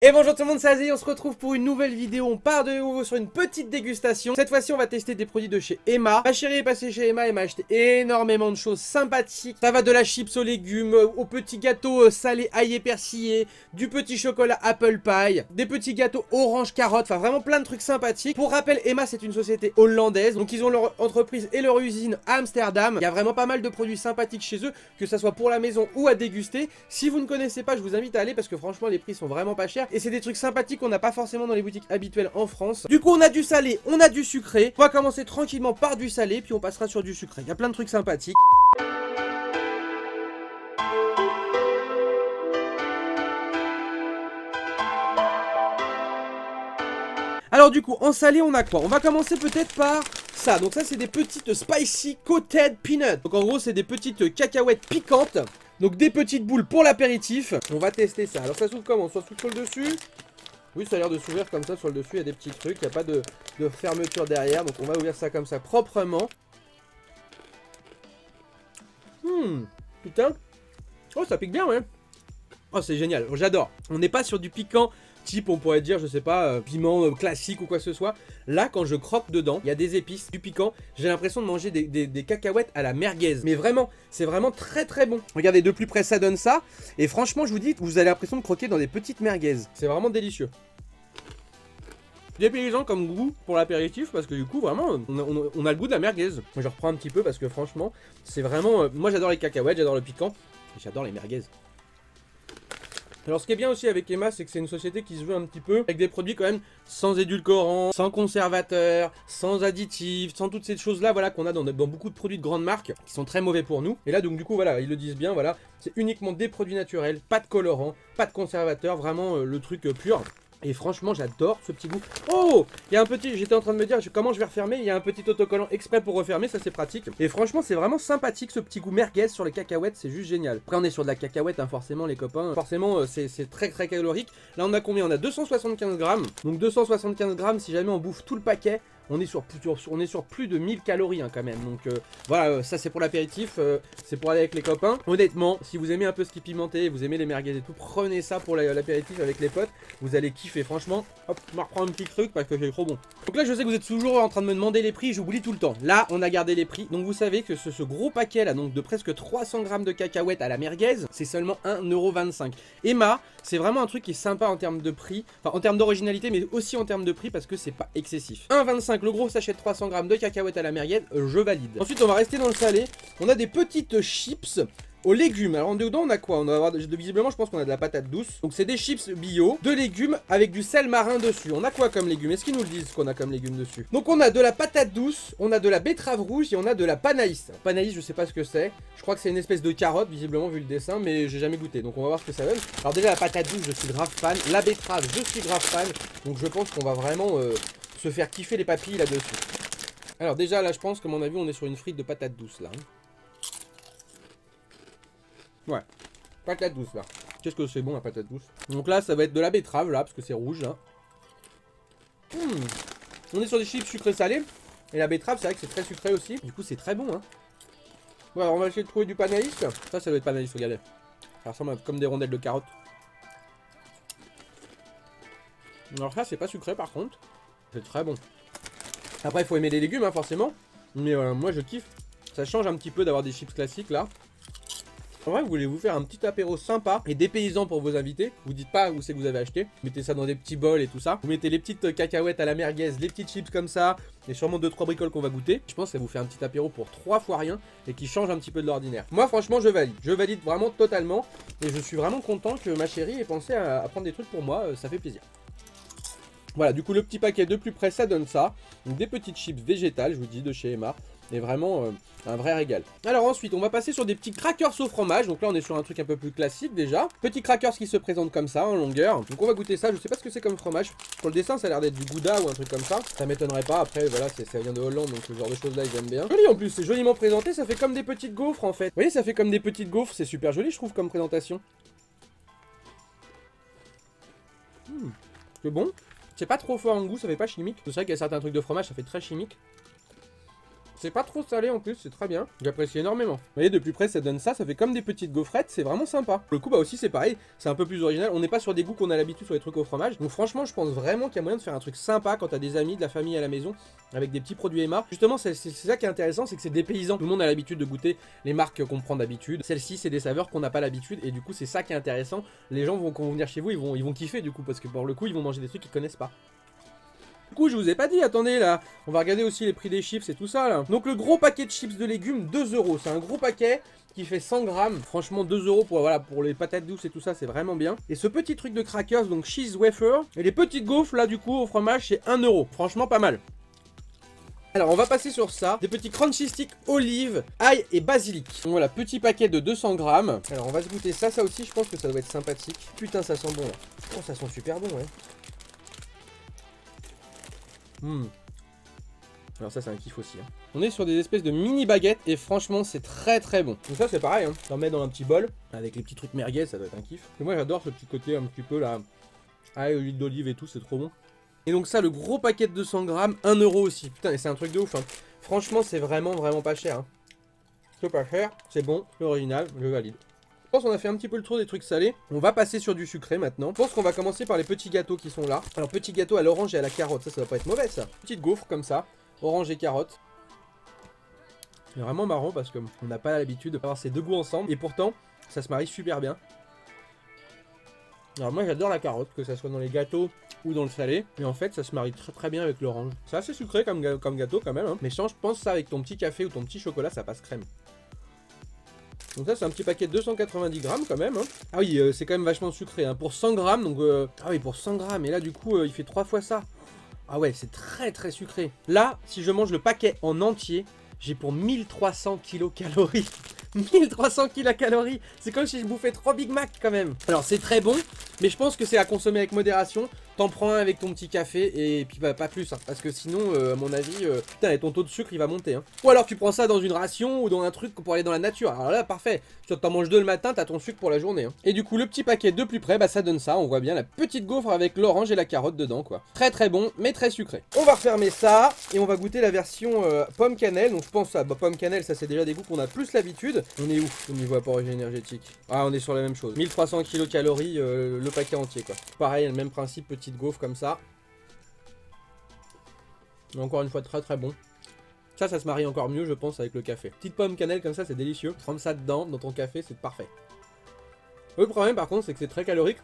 Et bonjour tout le monde, c'est Azzy, on se retrouve pour une nouvelle vidéo, on part de nouveau sur une petite dégustation. Cette fois-ci on va tester des produits de chez Emma. Ma chérie est passée chez Emma et m'a acheté énormément de choses sympathiques. Ça va de la chips aux légumes, aux petits gâteaux salés aillés persillés, du petit chocolat apple pie, des petits gâteaux orange carotte, enfin vraiment plein de trucs sympathiques. Pour rappel, Emma c'est une société hollandaise, donc ils ont leur entreprise et leur usine à Amsterdam. Il y a vraiment pas mal de produits sympathiques chez eux, que ça soit pour la maison ou à déguster. Si vous ne connaissez pas, je vous invite à aller parce que franchement les prix sont vraiment pas chers. Et c'est des trucs sympathiques qu'on n'a pas forcément dans les boutiques habituelles en France. Du coup on a du salé, on a du sucré. On va commencer tranquillement par du salé, puis on passera sur du sucré. Il y a plein de trucs sympathiques. Alors du coup, en salé, on a quoi? On va commencer peut-être par ça. Donc ça, c'est des petites spicy coated peanuts. Donc en gros, c'est des petites cacahuètes piquantes. Donc des petites boules pour l'apéritif. On va tester ça. Alors ça s'ouvre comment? Soit sur le dessus. Oui, ça a l'air de s'ouvrir comme ça. Sur le dessus, il y a des petits trucs. Il n'y a pas de fermeture derrière. Donc on va ouvrir ça comme ça, proprement. Putain. Oh, ça pique bien, ouais. Oh, c'est génial. J'adore. On n'est pas sur du piquant type, on pourrait dire, je sais pas, piment classique ou quoi que ce soit. Là, quand je croque dedans, il y a des épices, du piquant. J'ai l'impression de manger des cacahuètes à la merguez. Mais vraiment, c'est vraiment très très bon. Regardez, de plus près, ça donne ça. Et franchement, je vous dis, vous avez l'impression de croquer dans des petites merguez. C'est vraiment délicieux. Dépaysant comme goût pour l'apéritif parce que du coup vraiment on a le goût de la merguez. Moi je reprends un petit peu parce que franchement c'est vraiment... moi j'adore les cacahuètes, j'adore le piquant et j'adore les merguez. Alors ce qui est bien aussi avec Emma, c'est que c'est une société qui se veut un petit peu avec des produits quand même sans édulcorants, sans conservateurs, sans additifs, sans toutes ces choses là voilà qu'on a dans beaucoup de produits de grandes marques qui sont très mauvais pour nous. Et là donc du coup voilà, ils le disent bien, voilà, c'est uniquement des produits naturels, pas de colorants, pas de conservateurs, vraiment le truc pur. Et franchement j'adore ce petit goût. Oh, il y a un petit, j'étais en train de me dire comment je vais refermer. Il y a un petit autocollant exprès pour refermer, ça c'est pratique. Et franchement c'est vraiment sympathique ce petit goût merguez sur les cacahuètes, c'est juste génial. Après on est sur de la cacahuète hein, forcément les copains. Forcément c'est très très calorique. Là on a combien? On a 275 grammes. Donc 275 grammes, si jamais on bouffe tout le paquet, on est sur plus de 1000 calories hein, quand même. Donc voilà, ça c'est pour l'apéritif, c'est pour aller avec les copains. Honnêtement, si vous aimez un peu ce qui est pimenté, vous aimez les merguez et tout, prenez ça pour l'apéritif avec les potes. Vous allez kiffer, franchement. Hop, je me reprends un petit truc parce que c'est trop bon. Donc là je sais que vous êtes toujours en train de me demander les prix, j'oublie tout le temps. Là on a gardé les prix. Donc vous savez que ce gros paquet là, donc de presque 300 grammes de cacahuètes à la merguez, c'est seulement 1,25 €. Emma, c'est vraiment un truc qui est sympa en termes de prix, enfin en termes d'originalité mais aussi en termes de prix parce que c'est pas excessif. 1,25 € le gros sachet de 300 grammes de cacahuètes à la merguez, je valide. Ensuite on va rester dans le salé. On a des petites chips aux légumes. Alors dedans on a quoi? On va avoir visiblement je pense qu'on a de la patate douce. Donc c'est des chips bio, de légumes avec du sel marin dessus. On a quoi comme légumes? Est-ce qu'ils nous le disent qu'on a comme légumes dessus? Donc on a de la patate douce, on a de la betterave rouge et on a de la panaïs. Alors, panaïs je sais pas ce que c'est. Je crois que c'est une espèce de carotte visiblement vu le dessin, mais j'ai jamais goûté. Donc on va voir ce que ça donne. Alors déjà la patate douce je suis grave fan. La betterave je suis grave fan. Donc je pense qu'on va vraiment se faire kiffer les papilles là-dessus. Alors déjà là je pense qu'à mon avis on est sur une frite de patate douce là. Ouais, patate douce là. Qu'est-ce que c'est bon la patate douce. Donc là ça va être de la betterave là parce que c'est rouge là. On est sur des chips sucrés salés. Et la betterave c'est vrai que c'est très sucré aussi. Du coup c'est très bon hein. Bon alors on va essayer de trouver du panaïs. Ça doit être panaïs, regardez. Ça ressemble à comme des rondelles de carottes. Alors ça c'est pas sucré par contre. C'est très bon. Après il faut aimer les légumes hein, forcément. Mais moi je kiffe. Ça change un petit peu d'avoir des chips classiques là. En vrai, vous voulez vous faire un petit apéro sympa et dépaysant pour vos invités. Vous dites pas où c'est que vous avez acheté. Vous mettez ça dans des petits bols et tout ça. Vous mettez les petites cacahuètes à la merguez, les petites chips comme ça. Et sûrement 2-3 bricoles qu'on va goûter. Je pense que ça vous fait un petit apéro pour 3 fois rien et qui change un petit peu de l'ordinaire. Moi, franchement, je valide. Je valide vraiment totalement. Et je suis vraiment content que ma chérie ait pensé à prendre des trucs pour moi. Ça fait plaisir. Voilà, du coup, le petit paquet de plus près, ça donne ça. Donc, des petites chips végétales, je vous dis, de chez Emma. Et vraiment un vrai régal. Alors ensuite on va passer sur des petits crackers au fromage. Donc là on est sur un truc un peu plus classique déjà. Petits crackers qui se présentent comme ça en longueur. Donc on va goûter ça, je sais pas ce que c'est comme fromage. Pour le dessin ça a l'air d'être du gouda ou un truc comme ça. Ça m'étonnerait pas, après voilà ça vient de Hollande. Donc ce genre de choses là ils aiment bien. Joli en plus, c'est joliment présenté, ça fait comme des petites gaufres en fait. Vous voyez ça fait comme des petites gaufres, c'est super joli je trouve comme présentation. C'est bon. C'est pas trop fort en goût, ça fait pas chimique. C'est vrai qu'il y a certains trucs de fromage ça fait très chimique. C'est pas trop salé en plus, c'est très bien. J'apprécie énormément. Vous voyez, de plus près, ça donne ça fait comme des petites gaufrettes, c'est vraiment sympa. Le coup, bah aussi, c'est pareil, c'est un peu plus original. On n'est pas sur des goûts qu'on a l'habitude sur les trucs au fromage. Donc franchement, je pense vraiment qu'il y a moyen de faire un truc sympa quand t'as des amis, de la famille à la maison, avec des petits produits Emma. Justement, c'est ça qui est intéressant, c'est que c'est des paysans. Tout le monde a l'habitude de goûter les marques qu'on prend d'habitude. Celle-ci, c'est des saveurs qu'on n'a pas l'habitude, et du coup, c'est ça qui est intéressant. Les gens vont venir chez vous, ils vont kiffer du coup, parce que pour le coup, ils vont manger des trucs qu'ils connaissent pas. Du coup, je vous ai pas dit, attendez là, on va regarder aussi les prix des chips et tout ça là. Donc le gros paquet de chips de légumes, 2 €. C'est un gros paquet qui fait 100 grammes. Franchement, 2 € pour, voilà, pour les patates douces et tout ça, c'est vraiment bien. Et ce petit truc de crackers, donc cheese wafer. Et les petites gaufres là, du coup, au fromage, c'est 1 €. Franchement, pas mal. Alors on va passer sur ça, des petits crunchy sticks olive, ail et basilic. Donc voilà, petit paquet de 200 grammes. Alors on va se goûter ça, ça aussi je pense que ça doit être sympathique. Putain ça sent bon là. Oh ça sent super bon ouais. Alors ça c'est un kiff aussi hein. On est sur des espèces de mini baguettes et franchement c'est très très bon. Donc ça c'est pareil hein. On met dans un petit bol avec les petits trucs merguez, ça doit être un kiff. Et moi j'adore ce petit côté un petit peu là, ail, huile d'olive et tout, c'est trop bon. Et donc ça, le gros paquet de 200 grammes, 1 € aussi. Putain, et c'est un truc de ouf. Hein. Franchement, c'est vraiment pas cher. Hein. C'est pas cher, c'est bon, l'original, je valide. Je pense qu'on a fait un petit peu le tour des trucs salés. On va passer sur du sucré maintenant. Je pense qu'on va commencer par les petits gâteaux qui sont là. Alors, petit gâteau à l'orange et à la carotte, ça va pas être mauvais ça. Petite gaufre comme ça, orange et carotte. C'est vraiment marrant parce qu'on n'a pas l'habitude d'avoir ces deux goûts ensemble. Et pourtant, ça se marie super bien. Alors moi j'adore la carotte, que ça soit dans les gâteaux ou dans le salé. Et en fait ça se marie très très bien avec l'orange. C'est assez sucré comme gâteau quand même. Hein. Mais je pense ça avec ton petit café ou ton petit chocolat, ça passe crème. Donc ça c'est un petit paquet de 290 grammes quand même. Hein. Ah oui, c'est quand même vachement sucré. Hein. Pour 100 grammes, donc... Ah oui, pour 100 grammes. Et là du coup, il fait 3 fois ça. Ah ouais, c'est très très sucré. Là, si je mange le paquet en entier, j'ai pour 1300 kilocalories. 1300 kilocalories. C'est comme si je bouffais 3 Big Mac quand même. Alors c'est très bon, mais je pense que c'est à consommer avec modération. T'en prends un avec ton petit café et puis bah, pas plus. Hein, parce que sinon, à mon avis, putain, ton taux de sucre il va monter. Hein. Ou alors tu prends ça dans une ration ou dans un truc pour aller dans la nature. Alors là, parfait. Tu t'en manges 2 le matin, t'as ton sucre pour la journée. Hein. Et du coup, le petit paquet de plus près, bah ça donne ça. On voit bien la petite gaufre avec l'orange et la carotte dedans, quoi. Très très bon, mais très sucré. On va refermer ça et on va goûter la version pomme cannelle. Donc je pense à pomme cannelle, ça c'est déjà des goûts qu'on a plus l'habitude. On est où au niveau apport énergétique? Ah, on est sur la même chose. 1300 kilocalories le paquet entier, quoi. Pareil, le même principe, petite gaufre comme ça. Et encore une fois, très très bon. Ça se marie encore mieux, je pense, avec le café. Petite pomme cannelle comme ça, c'est délicieux. Trempe ça dedans, dans ton café, c'est parfait. Le problème, par contre, c'est que c'est très calorique.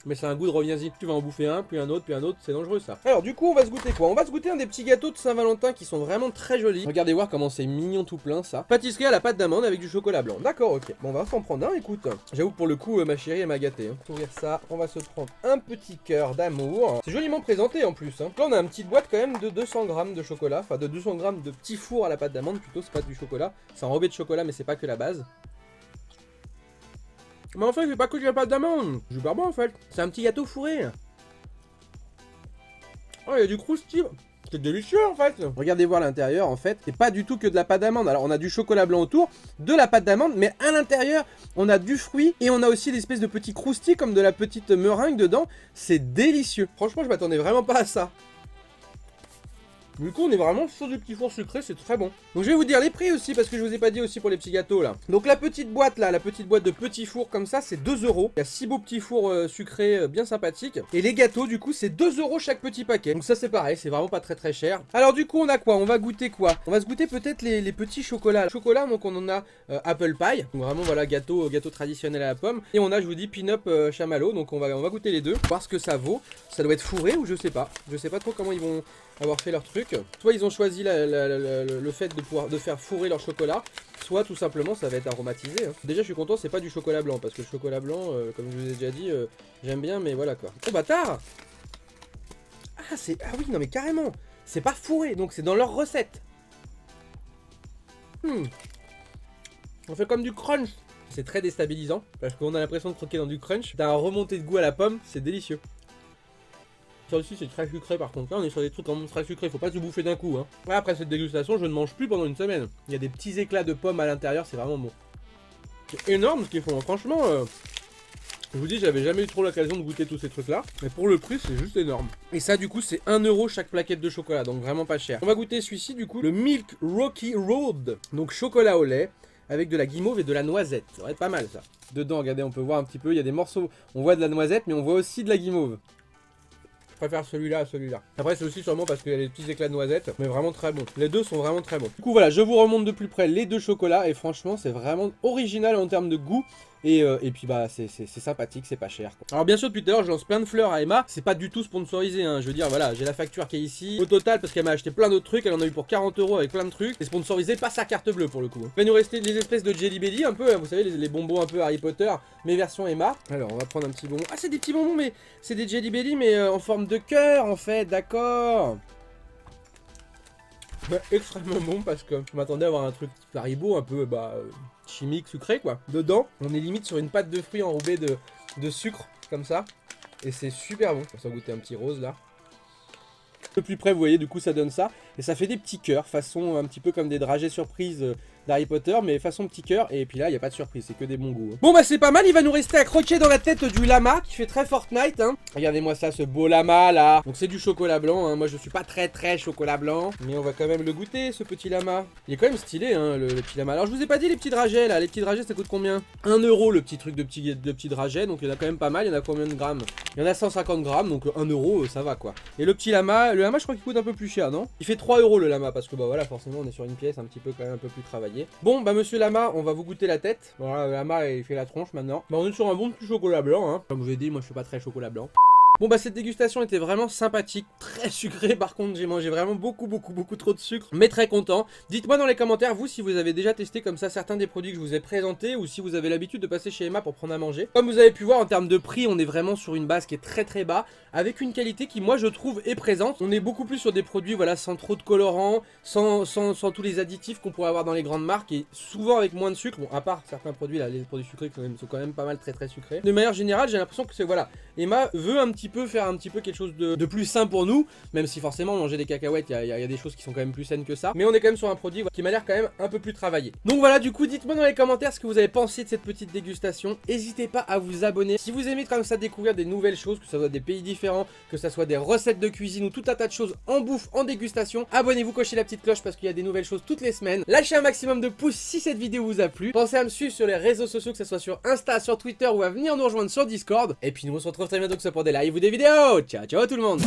Mais c'est un goût de reviens-y. Tu vas en bouffer un, puis un autre, c'est dangereux ça. Alors du coup on va se goûter quoi? On va se goûter un des petits gâteaux de Saint-Valentin qui sont vraiment très jolis. Regardez voir comment c'est mignon tout plein ça. Pâtisserie à la pâte d'amande avec du chocolat blanc. D'accord, ok. Bon on va s'en prendre un, écoute. J'avoue pour le coup ma chérie elle m'a gâté. Hein. Pour ouvrir ça, on va se prendre un petit cœur d'amour. C'est joliment présenté en plus. Hein. Là on a une petite boîte quand même de 200 grammes de chocolat. Enfin de 200 grammes de petit four à la pâte d'amande plutôt, c'est pas du chocolat. C'est enrobé de chocolat mais c'est pas que la base. Mais en fait, c'est pas que de la pâte d'amande. C'est super bon en fait. C'est un petit gâteau fourré. Oh, il y a du croustillant. C'est délicieux en fait. Regardez voir l'intérieur en fait. C'est pas du tout que de la pâte d'amande. Alors on a du chocolat blanc autour, de la pâte d'amande, mais à l'intérieur, on a du fruit et on a aussi l'espèce de petits croustilles comme de la petite meringue dedans. C'est délicieux. Franchement, je m'attendais vraiment pas à ça. Du coup on est vraiment sur du petit four sucré, c'est très bon. Donc je vais vous dire les prix aussi parce que je vous ai pas dit aussi pour les petits gâteaux là. Donc la petite boîte là, la petite boîte de petits fours comme ça c'est 2 €. Il y a 6 beaux petits fours sucrés bien sympathiques. Et les gâteaux du coup c'est 2 € chaque petit paquet. Donc ça c'est pareil, c'est vraiment pas très très cher. Alors du coup on a quoi? On va goûter quoi? On va se goûter peut-être les petits chocolats. Chocolat donc on en a apple pie. Donc vraiment voilà gâteau traditionnel à la pomme. Et on a je vous dis pin-up chamallow. Donc on va goûter les deux. Voir ce que ça vaut. Ça doit être fourré ou je sais pas. Je sais pas trop comment ils vont avoir fait leur truc. Soit ils ont choisi le fait de faire fourrer leur chocolat, soit tout simplement ça va être aromatisé. Hein. Déjà je suis content, c'est pas du chocolat blanc, parce que le chocolat blanc, comme je vous ai déjà dit, j'aime bien, mais voilà quoi. Oh bâtard! Ah oui, non mais carrément! C'est pas fourré, donc c'est dans leur recette. On fait comme du crunch. C'est très déstabilisant, parce qu'on a l'impression de croquer dans du crunch. T'as un remonté de goût à la pomme, c'est délicieux. Ça aussi c'est très sucré par contre, là on est sur des trucs vraiment très sucrés, faut pas se bouffer d'un coup hein. Après cette dégustation je ne mange plus pendant une semaine. Il y a des petits éclats de pommes à l'intérieur, c'est vraiment bon. C'est énorme ce qu'ils font, franchement Je vous dis, j'avais jamais eu trop l'occasion de goûter tous ces trucs là. Mais pour le prix, c'est juste énorme. Et ça, du coup, c'est 1 € chaque plaquette de chocolat. Donc vraiment pas cher. On va goûter celui-ci, du coup, le Milk Rocky Road. Donc chocolat au lait avec de la guimauve et de la noisette. Ça va être pas mal ça. Dedans, regardez, on peut voir un petit peu. Il y a des morceaux. On voit de la noisette, mais on voit aussi de la guimauve. Je préfère celui-là à celui-là. Après, c'est aussi sûrement parce qu'il y a des petits éclats de noisette, mais vraiment très bon. Les deux sont vraiment très bons. Du coup, voilà, je vous remonte de plus près les deux chocolats et franchement, c'est vraiment original en termes de goût. Et puis bah c'est sympathique, c'est pas cher quoi. Alors bien sûr depuis tout à l'heure je lance plein de fleurs à Emma. C'est pas du tout sponsorisé hein. Je veux dire voilà, j'ai la facture qui est ici. Au total parce qu'elle m'a acheté plein d'autres trucs. Elle en a eu pour 40 € avec plein de trucs. C'est sponsorisé, pas sa carte bleue pour le coup. Il va nous rester des espèces de Jelly Belly un peu hein, vous savez les bonbons un peu Harry Potter, mais version Emma. Alors on va prendre un petit bonbon. Ah c'est des petits bonbons mais c'est des Jelly Belly mais en forme de cœur en fait, d'accord. Extrêmement bon parce que je m'attendais à avoir un truc Haribo un peu chimique, sucré quoi. Dedans, on est limite sur une pâte de fruits enrobée de sucre comme ça. Et c'est super bon. On va s'en goûter un petit rose là. De plus près, vous voyez, du coup ça donne ça. Et ça fait des petits cœurs, façon un petit peu comme des dragées surprises d'Harry Potter, mais façon petit cœur. Et puis là, il n'y a pas de surprise, c'est que des bons goûts. Hein. Bon bah c'est pas mal, il va nous rester à croquer dans la tête du lama, qui fait très Fortnite. Hein. Regardez-moi ça, ce beau lama là. Donc c'est du chocolat blanc, hein. Moi je suis pas très chocolat blanc. Mais on va quand même le goûter, ce petit lama. Il est quand même stylé, hein, le petit lama. Alors je vous ai pas dit les petits dragées là, les petits dragées ça coûte combien? 1 € le petit truc de petit dragée, donc il y en a quand même pas mal. Il y en a combien de grammes? Il y en a 150 grammes, donc 1 € ça va quoi. Et le petit lama, le lama je crois qu'il coûte un peu plus cher, non? Il fait 3 € le lama, parce que bah voilà, forcément on est sur une pièce un petit peu quand même un peu plus travaillée. Bon bah monsieur lama, on va vous goûter la tête. Voilà, le lama il fait la tronche maintenant. Bah on est sur un bon petit chocolat blanc, hein. Comme je vous ai dit, moi je suis pas très chocolat blanc. Bon bah cette dégustation était vraiment sympathique, très sucrée par contre, j'ai mangé vraiment beaucoup trop de sucre, mais très content. Dites-moi dans les commentaires, vous, si vous avez déjà testé comme ça certains des produits que je vous ai présentés, ou si vous avez l'habitude de passer chez Emma pour prendre à manger. Comme vous avez pu voir en termes de prix, on est vraiment sur une base qui est très bas, avec une qualité qui moi je trouve est présente. On est beaucoup plus sur des produits voilà sans trop de colorants, sans tous les additifs qu'on pourrait avoir dans les grandes marques, et souvent avec moins de sucre, bon à part certains produits là, les produits sucrés sont quand même pas mal très sucrés. De manière générale j'ai l'impression que c'est voilà, Emma veut faire un petit peu quelque chose de plus sain pour nous, même si forcément manger des cacahuètes il y a des choses qui sont quand même plus saines que ça, mais on est quand même sur un produit qui m'a l'air quand même un peu plus travaillé. Donc voilà, du coup dites-moi dans les commentaires ce que vous avez pensé de cette petite dégustation. N'hésitez pas à vous abonner si vous aimez comme ça découvrir des nouvelles choses, que ce soit des pays différents, que ce soit des recettes de cuisine ou tout un tas de choses en bouffe, en dégustation. Abonnez-vous, cochez la petite cloche parce qu'il y a des nouvelles choses toutes les semaines. Lâchez un maximum de pouces si cette vidéo vous a plu. Pensez à me suivre sur les réseaux sociaux, que ce soit sur Insta, sur Twitter ou à venir nous rejoindre sur Discord. Et puis nous on se retrouve très bientôt que ce soit pour des lives ou des vidéos. Ciao tout le monde.